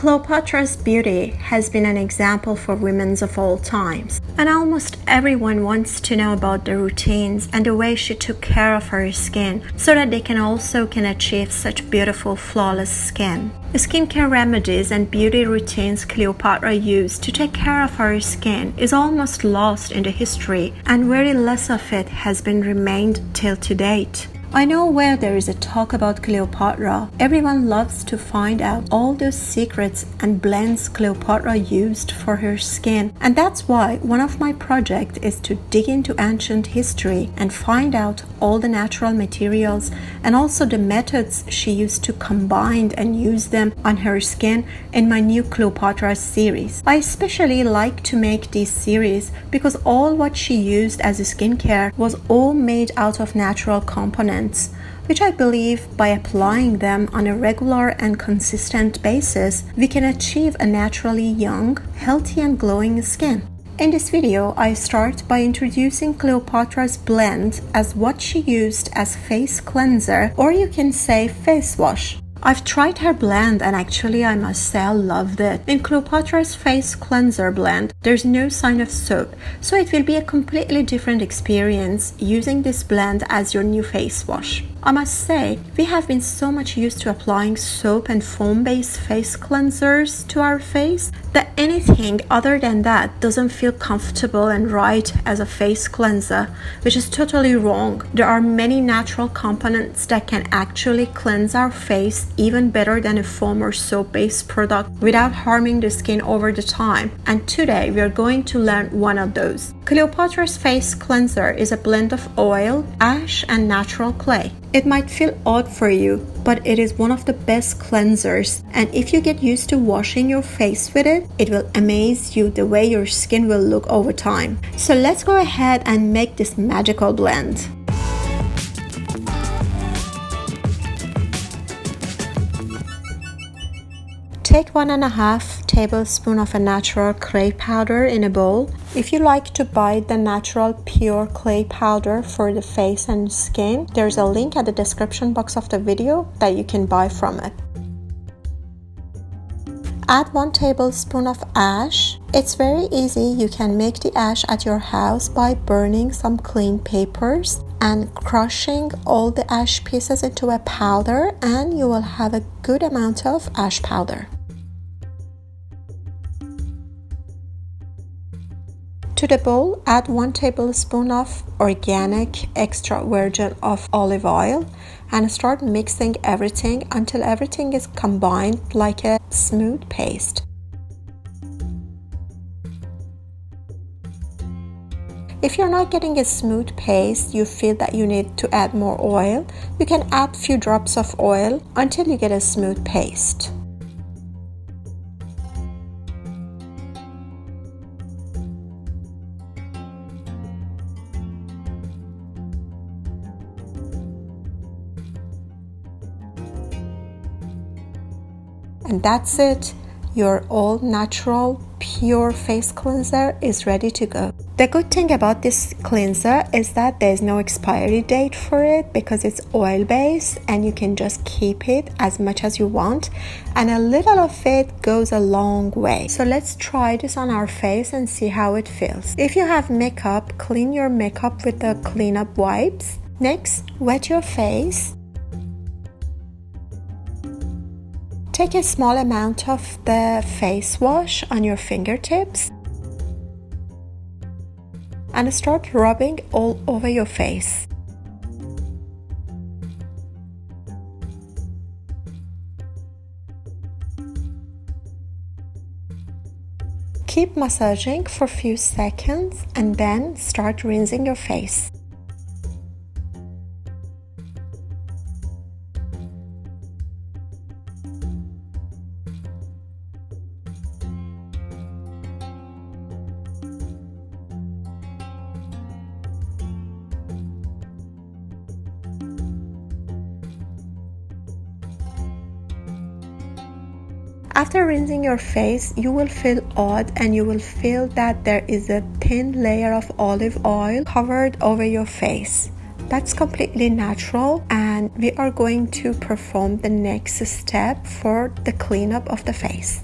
Cleopatra's beauty has been an example for women of all times, and almost everyone wants to know about the routines and the way she took care of her skin so that they can achieve such beautiful, flawless skin. The skincare remedies and beauty routines Cleopatra used to take care of her skin is almost lost in the history, and very less of it has been remained till to date. I know where there is a talk about Cleopatra, everyone loves to find out all those secrets and blends Cleopatra used for her skin, and that's why one of my projects is to dig into ancient history and find out all the natural materials and also the methods she used to combine and use them on her skin in my new Cleopatra series. I especially like to make these series because all what she used as a skincare was all made out of natural components, which I believe by applying them on a regular and consistent basis, we can achieve a naturally young, healthy and glowing skin. In this video, I start by introducing Cleopatra's blend as what she used as face cleanser, or you can say face wash. I've tried her blend and actually I must say I loved it. In Cleopatra's face cleanser blend, there's no sign of soap, so it will be a completely different experience using this blend as your new face wash. I must say, we have been so much used to applying soap and foam-based face cleansers to our face that anything other than that doesn't feel comfortable and right as a face cleanser, which is totally wrong. There are many natural components that can actually cleanse our face even better than a foam or soap-based product without harming the skin over the time, and today we are going to learn one of those. Cleopatra's face cleanser is a blend of oil, ash and natural clay. It might feel odd for you, but it is one of the best cleansers, and if you get used to washing your face with it, it will amaze you the way your skin will look over time. So let's go ahead and make this magical blend. Take 1.5 tablespoons of a natural clay powder in a bowl. If you like to buy the natural pure clay powder for the face and skin, there's a link at the description box of the video that you can buy from it. Add 1 tablespoon of ash. It's very easy. You can make the ash at your house by burning some clean papers and crushing all the ash pieces into a powder, and you will have a good amount of ash powder. To the bowl, add 1 tablespoon of organic extra virgin of olive oil and start mixing everything until everything is combined like a smooth paste. If you're not getting a smooth paste, you feel that you need to add more oil, you can add few drops of oil until you get a smooth paste. And that's it. Your all natural pure face cleanser is ready to go. The good thing about this cleanser is that there's no expiry date for it because it's oil based and you can just keep it as much as you want, and a little of it goes a long way. So let's try this on our face and see how it feels. If you have makeup, clean your makeup with the cleanup wipes. Next, wet your face. Take a small amount of the face wash on your fingertips and start rubbing all over your face. Keep massaging for a few seconds and then start rinsing your face. After rinsing your face, you will feel odd and you will feel that there is a thin layer of olive oil covered over your face. That's completely natural, and we are going to perform the next step for the cleanup of the face.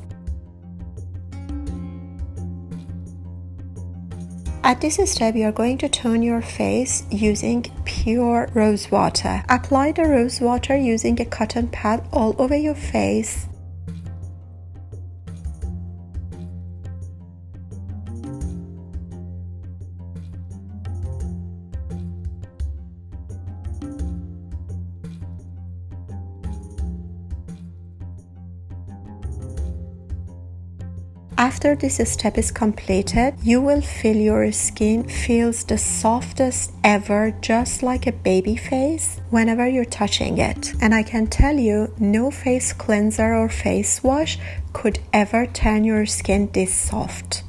At this step, you are going to tone your face using pure rose water. Apply the rose water using a cotton pad all over your face. After this step is completed, you will feel your skin feels the softest ever, just like a baby face whenever you're touching it. And I can tell you, no face cleanser or face wash could ever turn your skin this soft.